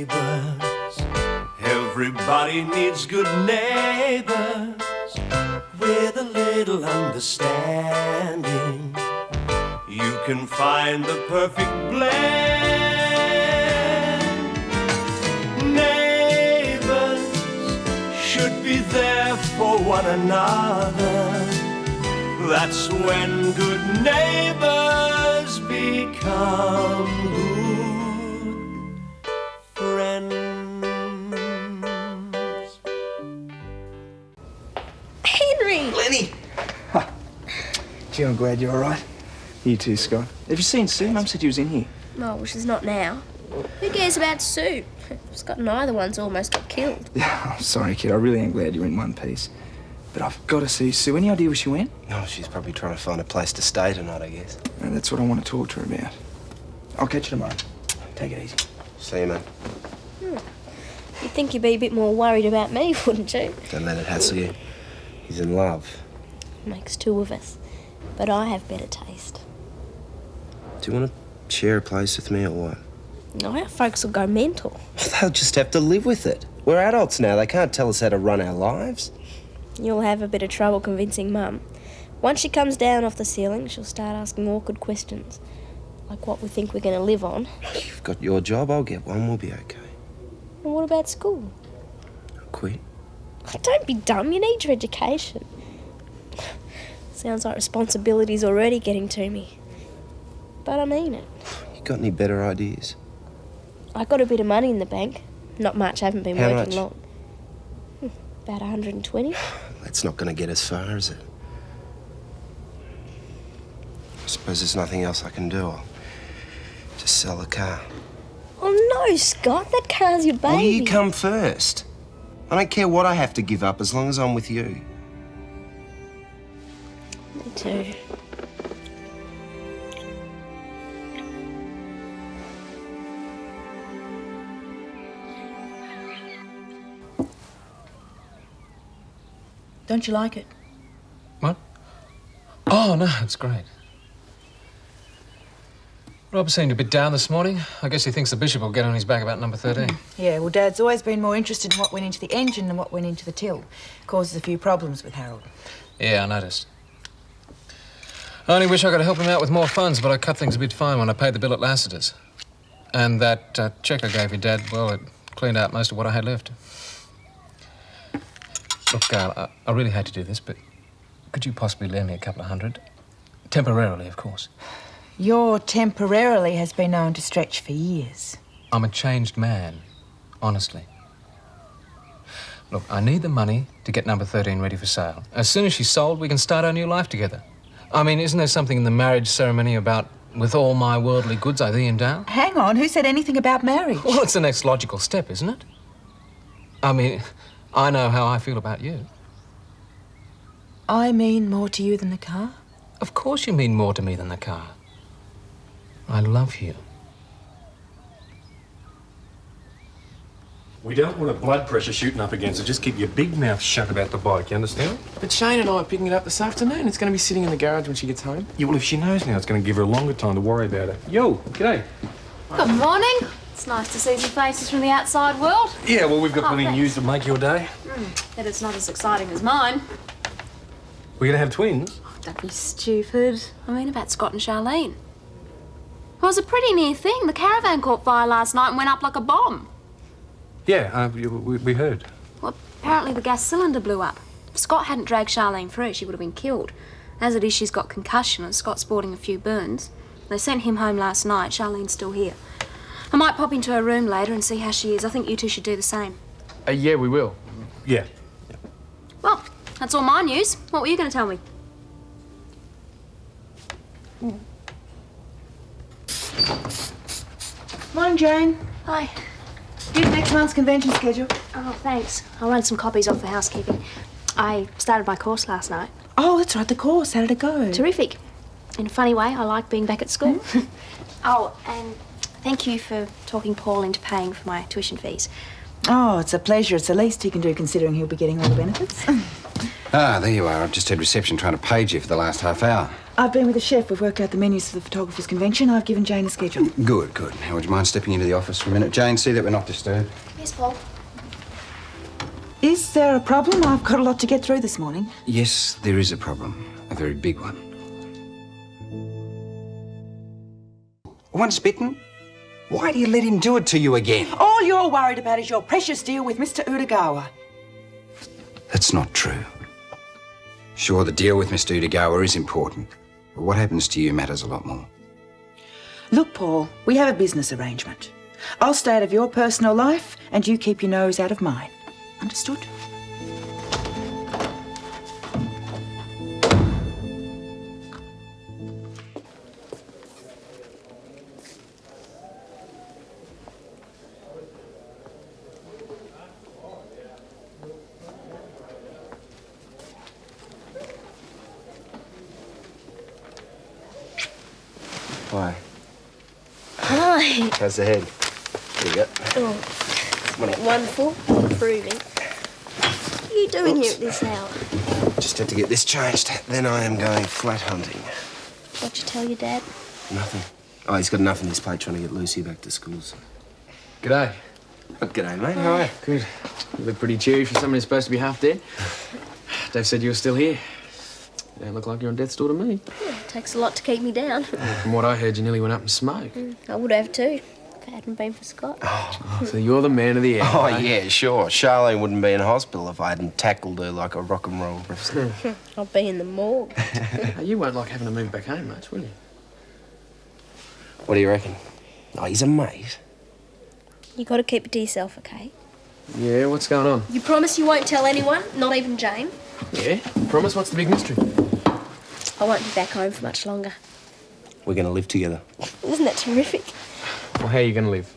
neighbours. Everybody needs good neighbours with a little understanding. You can find the perfect blend. Neighbours should be there for one another. That's when good neighbours become good friends. Henry! Lenny! Gee, I'm glad you're all right. You too, Scott. Have you seen Sue? Mum said you was in here. No, well, she's not now. Who cares about Sue? Scott and I, the ones almost got killed. I'm sorry, kid. I really am glad you're in one piece. But I've got to see Sue. Any idea where she went? Oh, she's probably trying to find a place to stay tonight, I guess. And that's what I want to talk to her about. I'll catch you tomorrow. Take it easy. See you, man. You'd think you'd be a bit more worried about me, wouldn't you? Don't let it hassle you. He's in love. Makes two of us. But I have better taste. Do you want to share a place with me or what? No, our folks will go mental. They'll just have to live with it. We're adults now. They can't tell us how to run our lives. You'll have a bit of trouble convincing Mum. Once she comes down off the ceiling, she'll start asking awkward questions. Like what we think we're going to live on. You've got your job, I'll get one, we'll be okay. And what about school? I'll quit. Oh, don't be dumb, you need your education. Sounds like responsibility's already getting to me. But I mean it. You got any better ideas? I got a bit of money in the bank. Not much, I haven't been How working much? long. About 120. That's not going to get as far, is it? I suppose there's nothing else I can do. I'll just sell the car. Oh no, Scott, that car's your baby. Well, you come first. I don't care what I have to give up as long as I'm with you. Me too. Don't you like it? What? Oh, no, it's great. Rob seemed a bit down this morning. I guess he thinks the bishop will get on his back about number 13. Yeah, well, Dad's always been more interested in what went into the engine than what went into the till. Causes a few problems with Harold. Yeah, I noticed. I only wish I could help him out with more funds, but I cut things a bit fine when I paid the bill at Lassiter's. And that cheque I gave you, Dad, well, it cleaned out most of what I had left. Look, Gail, I really hate to do this, but could you possibly lend me a couple of hundred? Temporarily, of course. Your temporarily has been known to stretch for years. I'm a changed man, honestly. Look, I need the money to get number 13 ready for sale. As soon as she's sold, we can start our new life together. I mean, isn't there something in the marriage ceremony about, with all my worldly goods I thee endow? Hang on, who said anything about marriage? Well, it's the next logical step, isn't it? I mean, I know how I feel about you. I mean more to you than the car? Of course you mean more to me than the car. I love you. We don't want a blood pressure shooting up again, so just keep your big mouth shut about the bike, you understand? But Shane and I are picking it up this afternoon. It's going to be sitting in the garage when she gets home. Yeah, well, if she knows now, it's going to give her a longer time to worry about it. Yo, g'day. Good morning. It's nice to see some faces from the outside world. Yeah, well, we've got plenty of thanks. news to make your day. But it's not as exciting as mine. We're going to have twins. Oh, don't be stupid. I mean about Scott and Charlene. It was a pretty near thing. The caravan caught fire last night and went up like a bomb. Yeah, we heard. Well, apparently the gas cylinder blew up. If Scott hadn't dragged Charlene through, she would have been killed. As it is, she's got concussion and Scott's sporting a few burns. They sent him home last night. Charlene's still here. I might pop into her room later and see how she is. I think you two should do the same. Yeah, we will. Yeah. Well, that's all my news. What were you going to tell me? Morning, Jane. Hi. Here's next month's convention schedule. Oh, thanks. I'll run some copies off for housekeeping. I started my course last night. Oh, that's right, the course. How did it go? Terrific. In a funny way, I like being back at school. Oh, and thank you for talking Paul into paying for my tuition fees. Oh, it's a pleasure. It's the least he can do considering he'll be getting all the benefits. Ah, there you are. I've just had reception trying to page you for the last half hour. I've been with the chef. We've worked out the menus for the photographers' convention. I've given Jane a schedule. Good, good. Now, would you mind stepping into the office for a minute? Jane, see that we're not disturbed. Yes, Paul. Is there a problem? I've got a lot to get through this morning. Yes, there is a problem. A very big one. Once bitten? Why do you let him do it to you again? All you're worried about is your precious deal with Mr. Udagawa. That's not true. Sure, the deal with Mr. Udagawa is important, but what happens to you matters a lot more. Look, Paul, we have a business arrangement. I'll stay out of your personal life, and you keep your nose out of mine. Understood? Hi. Hi. How's the head? There you go. Oh, wonderful. Improving. What are you doing here at this hour? Just had to get this changed. Then I am going flat hunting. What'd you tell your dad? Nothing. Oh, he's got enough on his plate trying to get Lucy back to school. So. G'day. Oh, g'day, mate. How are you? Good. You look pretty cheery for someone who's supposed to be half dead. Dave said you were still here. You don't look like you're on death's door to me. Yeah, it takes a lot to keep me down. From what I heard, you nearly went up in smoke. I would have too, if it hadn't been for Scott. So you're the man of the hour. Oh, eh? yeah, sure. Charlene wouldn't be in hospital if I hadn't tackled her like a rock and roll wrestler. I'll be in the morgue. Hey, you won't like having to move back home much, will you? What do you reckon? Oh, he's a mate. You got to keep it to yourself, okay? Yeah, what's going on? You promise you won't tell anyone, not even Jane? Yeah? Promise? What's the big mystery? I won't be back home for much longer. We're going to live together. Isn't that terrific? Well, how are you going to live?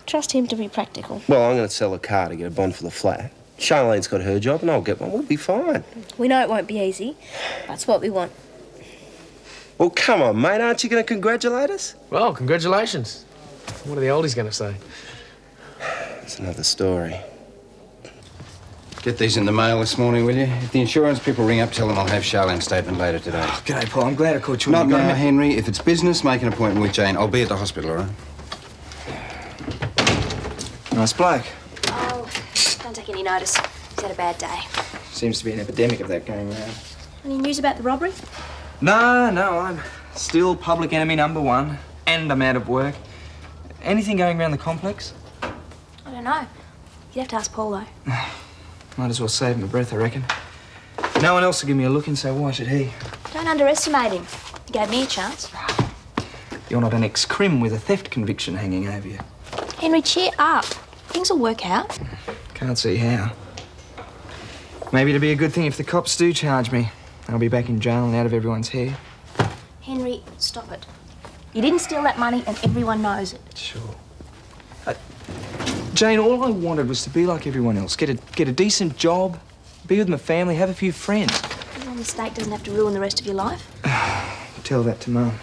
Trust him to be practical. Well, I'm going to sell a car to get a bond for the flat. Charlene's got her job and I'll get one. We'll be fine. We know it won't be easy. That's what we want. Well, come on, mate. Aren't you going to congratulate us? Well, congratulations. What are the oldies going to say? It's another story. Get these in the mail this morning, will you? If the insurance people ring up, tell them I'll have Charlene's statement later today. Oh, g'day, Paul. I'm glad I caught you. Not now, Henry. If it's business, make an appointment with Jane. I'll be at the hospital, all right? Nice bloke. Oh, don't take any notice. He's had a bad day. Seems to be an epidemic of that going around. Any news about the robbery? No, I'm still public enemy #1, and I'm out of work. Anything going around the complex? I don't know. You'd have to ask Paul, though. Might as well save my breath, I reckon. No one else will give me a look in, so why should he? Don't underestimate him. He gave me a chance. You're not an ex-crim with a theft conviction hanging over you. Henry, cheer up. Things will work out. Can't see how. Maybe it'd be a good thing if the cops do charge me. I'll be back in jail and out of everyone's hair. Henry, stop it. You didn't steal that money and everyone knows it. Sure. Jane, all I wanted was to be like everyone else. Get a decent job, be with my family, have a few friends. One mistake doesn't have to ruin the rest of your life. Tell that to Mum.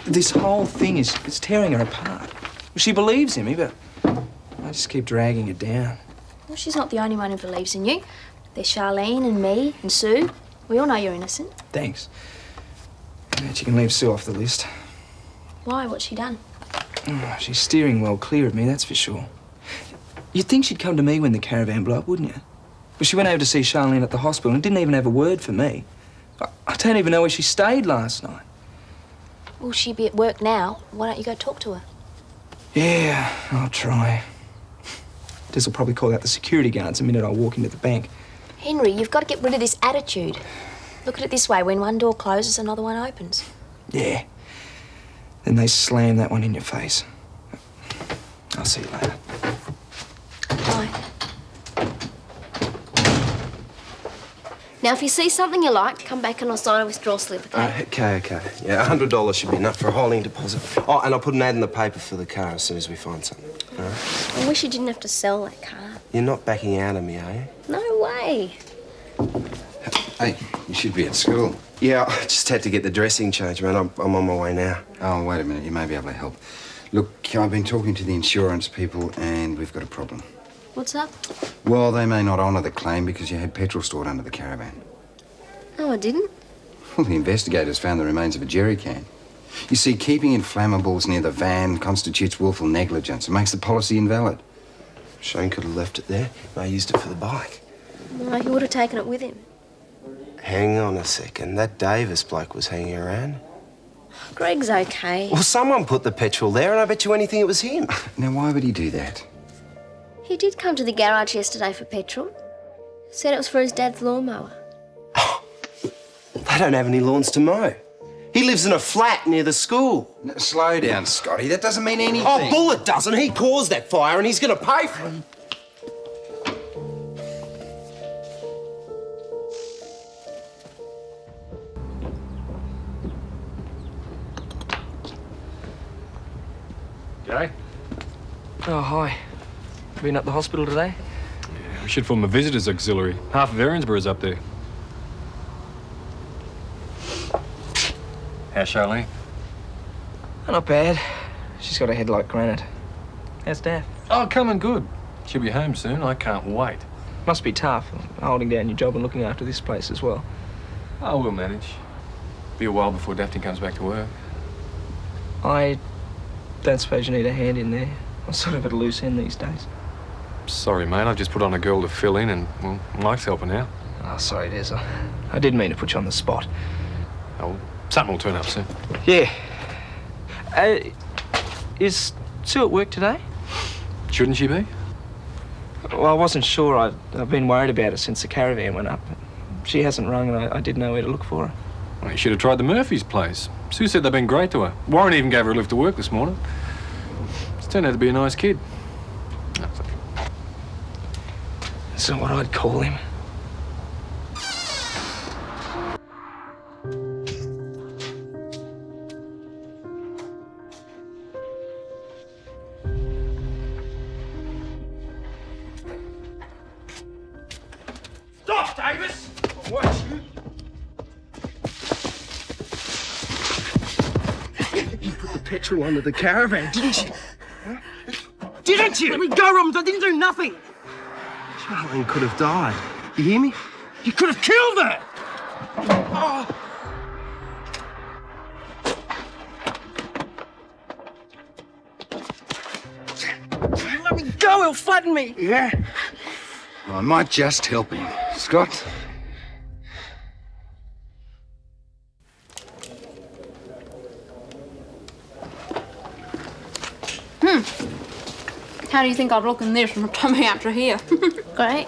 This whole thing is tearing her apart. She believes in me, but I just keep dragging her down. Well, she's not the only one who believes in you. There's Charlene and me and Sue. We all know you're innocent. Thanks. But you can leave Sue off the list. Why? What's she done? Oh, she's steering well clear of me, that's for sure. You'd think she'd come to me when the caravan blew up, wouldn't you? But she went over to see Charlene at the hospital and didn't even have a word for me. I don't even know where she stayed last night. Will she be at work now? Why don't you go talk to her? Yeah, I'll try. Des will probably call out the security guards the minute I walk into the bank. Henry, you've got to get rid of this attitude. Look at it this way. When one door closes, another one opens. Yeah. Then they slam that one in your face. I'll see you later. Bye. Now, if you see something you like, come back and I'll sign a withdrawal slip, okay? Okay. Yeah, $100 should be enough for a holding deposit. Oh, and I'll put an ad in the paper for the car as soon as we find something. All right? I wish you didn't have to sell that car. You're not backing out of me, are you? No way. Hey, you should be at school. Yeah, I just had to get the dressing changed, man. I'm on my way now. Oh, wait a minute. You may be able to help. Look, I've been talking to the insurance people and we've got a problem. What's up? Well, they may not honour the claim because you had petrol stored under the caravan. No, I didn't. Well, the investigators found the remains of a jerry can. You see, keeping inflammables near the van constitutes willful negligence and makes the policy invalid. Shane could have left it there. I used it for the bike. No, he would have taken it with him. Hang on a second. That Davis bloke was hanging around. Greg's okay. Well, someone put the petrol there, and I bet you anything it was him. Now, why would he do that? He did come to the garage yesterday for petrol. Said it was for his dad's lawnmower. They don't have any lawns to mow. He lives in a flat near the school. No, slow down, Scotty. That doesn't mean anything. Oh, Bullet doesn't. He caused that fire, and he's going to pay for it. G'day. Oh, hi. Been up the hospital today? Yeah, we should form a visitors auxiliary. Half of Erinsborough's up there. How's Charlene? Oh, not bad. She's got a head like granite. How's Daph? Oh, coming good. She'll be home soon. I can't wait. Must be tough, holding down your job and looking after this place as well. Oh, we'll manage. Be a while before Daphne comes back to work. I don't suppose you need a hand in there. I'm sort of at a loose end these days. Sorry, mate. I've just put on a girl to fill in and, well, Mike's helping out. Oh, sorry, Des. I didn't mean to put you on the spot. Oh, something will turn up soon. Yeah. Is Sue at work today? Shouldn't she be? Well, I wasn't sure. I've been worried about it since the caravan went up. She hasn't rung and I didn't know where to look for her. Well, you should have tried the Murphys' place. Sue said they've been great to her. Warren even gave her a lift to work this morning. She's turned out to be a nice kid. That's not what I'd call him. Stop, Davis! What? You put the petrol under the caravan, didn't you? Huh? Didn't you? Let me go, Robbins. I didn't do nothing. Charlene could have died. You hear me? You could have killed her! Oh. Let me go, he'll flatten me. Yeah. Well, I might just help him. Scott? How do you think I'd look in this from coming out to here? Great.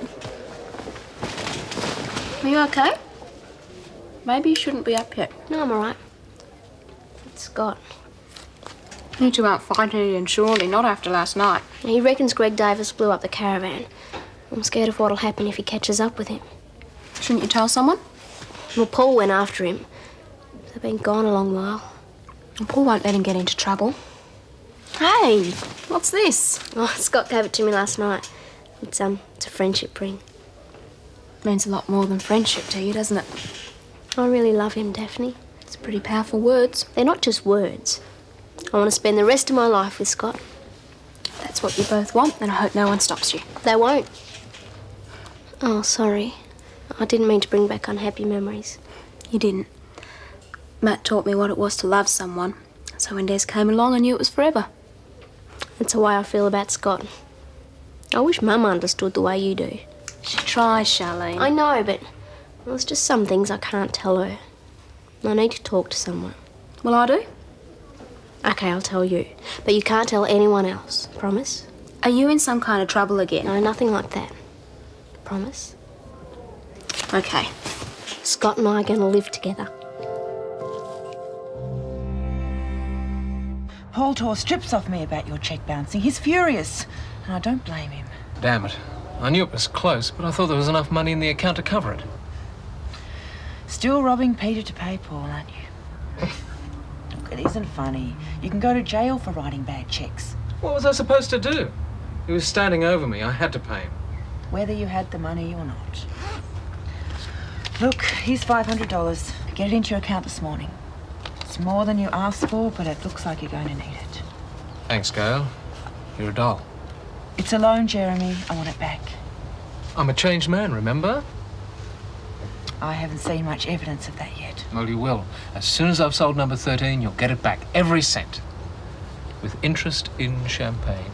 Are you okay? Maybe you shouldn't be up yet. No, I'm all right. It's Scott. You two aren't fighting again, surely, not after last night. He reckons Greg Davis blew up the caravan. I'm scared of what'll happen if he catches up with him. Shouldn't you tell someone? Well, Paul went after him. They've been gone a long while. And Paul won't let him get into trouble. Hey, what's this? Oh, Scott gave it to me last night. It's a friendship ring. Means a lot more than friendship to you, doesn't it? I really love him, Daphne. It's pretty powerful words. They're not just words. I want to spend the rest of my life with Scott. That's what you both want, and I hope no one stops you. They won't. Oh, sorry. I didn't mean to bring back unhappy memories. You didn't. Matt taught me what it was to love someone. So when Des came along, I knew it was forever. That's the way I feel about Scott. I wish Mum understood the way you do. She tries, Charlene. I know, but there's just some things I can't tell her. I need to talk to someone. Well, I do. Okay, I'll tell you. But you can't tell anyone else. Promise? Are you in some kind of trouble again? No, nothing like that. Promise? Okay. Scott and I are going to live together. Paul tore strips off me about your cheque bouncing. He's furious, and I don't blame him. Damn it. I knew it was close, but I thought there was enough money in the account to cover it. Still robbing Peter to pay Paul, aren't you? Look, it isn't funny. You can go to jail for writing bad cheques. What was I supposed to do? He was standing over me. I had to pay him. Whether you had the money or not. Look, here's $500. Get it into your account this morning. It's more than you asked for, but it looks like you're going to need it. Thanks, Gail. You're a doll. It's a loan, Jeremy. I want it back. I'm a changed man, remember? I haven't seen much evidence of that yet. Well, you will. As soon as I've sold number 13, you'll get it back. Every cent. With interest in champagne.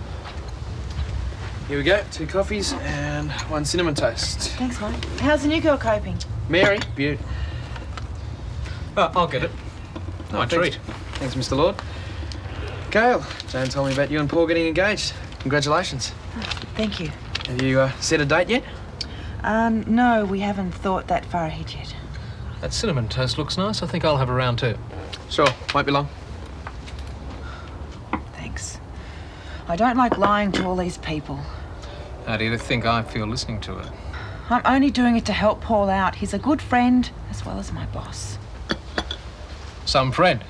Here we go. 2 coffees and 1 cinnamon toast. Thanks, mate. How's the new girl coping? Mary, beaut. I'll get it. No, a treat. Thanks, Mr. Lord. Gail, Jane told me about you and Paul getting engaged. Congratulations. Thank you. Have you set a date yet? No, we haven't thought that far ahead yet. That cinnamon toast looks nice. I think I'll have a round too. Sure, won't be long. Thanks. I don't like lying to all these people. How do you think I feel listening to it? I'm only doing it to help Paul out. He's a good friend as well as my boss. Some friend.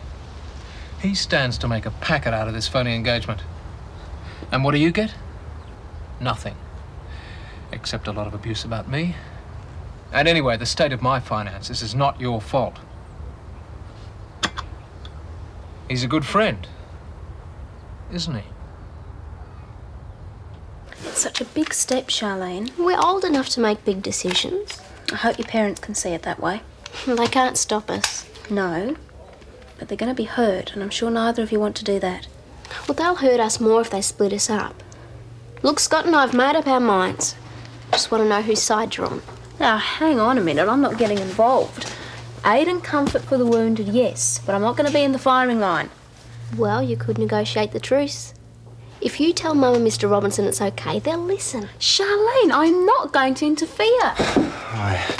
He stands to make a packet out of this phony engagement. And what do you get? Nothing. Except a lot of abuse about me. And anyway, the state of my finances is not your fault. He's a good friend, isn't he? It's such a big step, Charlene. We're old enough to make big decisions. I hope your parents can see it that way. They can't stop us. No, but they're going to be hurt, and I'm sure neither of you want to do that. Well, they'll hurt us more if they split us up. Look, Scott and I have made up our minds. Just want to know whose side you're on. Now, hang on a minute. I'm not getting involved. Aid and comfort for the wounded, yes, but I'm not going to be in the firing line. Well, you could negotiate the truce. If you tell Mum and Mr. Robinson it's okay, they'll listen. Charlene, I'm not going to interfere. Hi.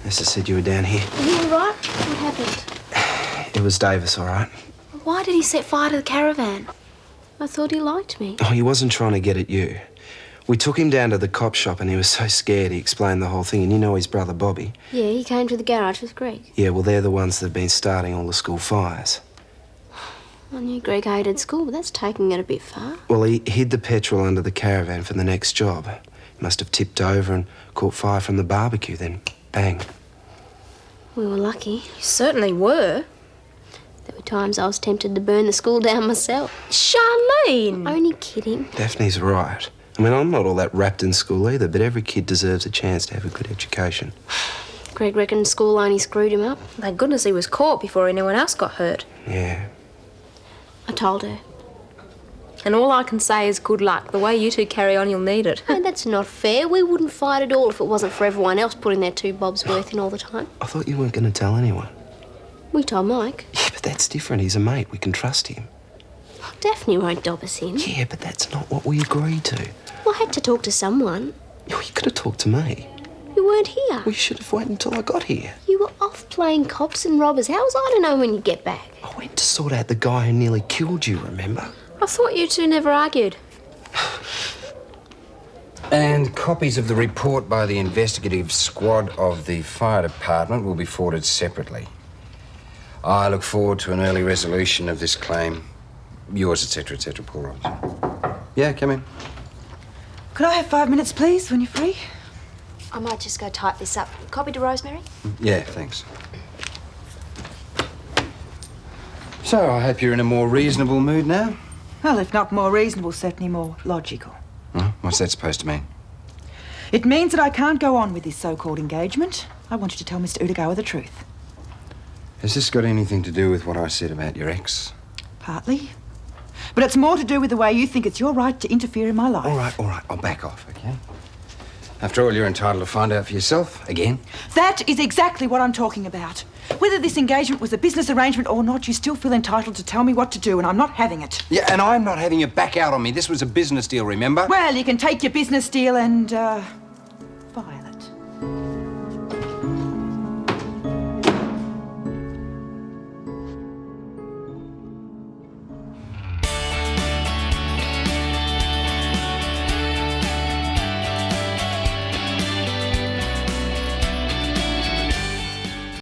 Nessa said you were down here. Are you all right? What happened? It was Davis, all right? Why did he set fire to the caravan? I thought he liked me. Oh, he wasn't trying to get at you. We took him down to the cop shop and he was so scared he explained the whole thing. And you know his brother Bobby. Yeah, he came to the garage with Greg. Yeah, well, they're the ones that have been starting all the school fires. I knew Greg hated school, but that's taking it a bit far. Well, he hid the petrol under the caravan for the next job. He must have tipped over and caught fire from the barbecue, then bang. We were lucky. You certainly were. There were times I was tempted to burn the school down myself. Charlene! Only kidding. Daphne's right. I mean, I'm not all that wrapped in school either, but every kid deserves a chance to have a good education. Greg reckoned school only screwed him up. Thank goodness he was caught before anyone else got hurt. Yeah. I told her. And all I can say is good luck. The way you two carry on, you'll need it. No, that's not fair. We wouldn't fight at all if it wasn't for everyone else putting their 2 bobs worth in all the time. I thought you weren't going to tell anyone. We told Mike. Yeah, but that's different. He's a mate. We can trust him. Daphne won't dob us in. Yeah, but that's not what we agreed to. Well, I had to talk to someone. Oh, you could have talked to me. You weren't here. We should have waited until I got here. You were off playing cops and robbers. How was I to know when you get back? I went to sort out the guy who nearly killed you, remember? I thought you two never argued. And copies of the report by the investigative squad of the fire department will be forwarded separately. I look forward to an early resolution of this claim. Yours, etc., Paul Robinson. Yeah, come in. Could I have 5 minutes, please, when you're free? I might just go type this up. Copy to Rosemary? Yeah, thanks. So, I hope you're in a more reasonable mood now? Well, if not more reasonable, certainly more logical. Huh? What's that supposed to mean? It means that I can't go on with this so-called engagement. I want you to tell Mr. Udegawa the truth. Has this got anything to do with what I said about your ex? Partly. But it's more to do with the way you think it's your right to interfere in my life. All right, I'll back off, okay? After all, you're entitled to find out for yourself, again. That is exactly what I'm talking about. Whether this engagement was a business arrangement or not, you still feel entitled to tell me what to do, and I'm not having it. Yeah, and I'm not having you back out on me. This was a business deal, remember? Well, you can take your business deal and, file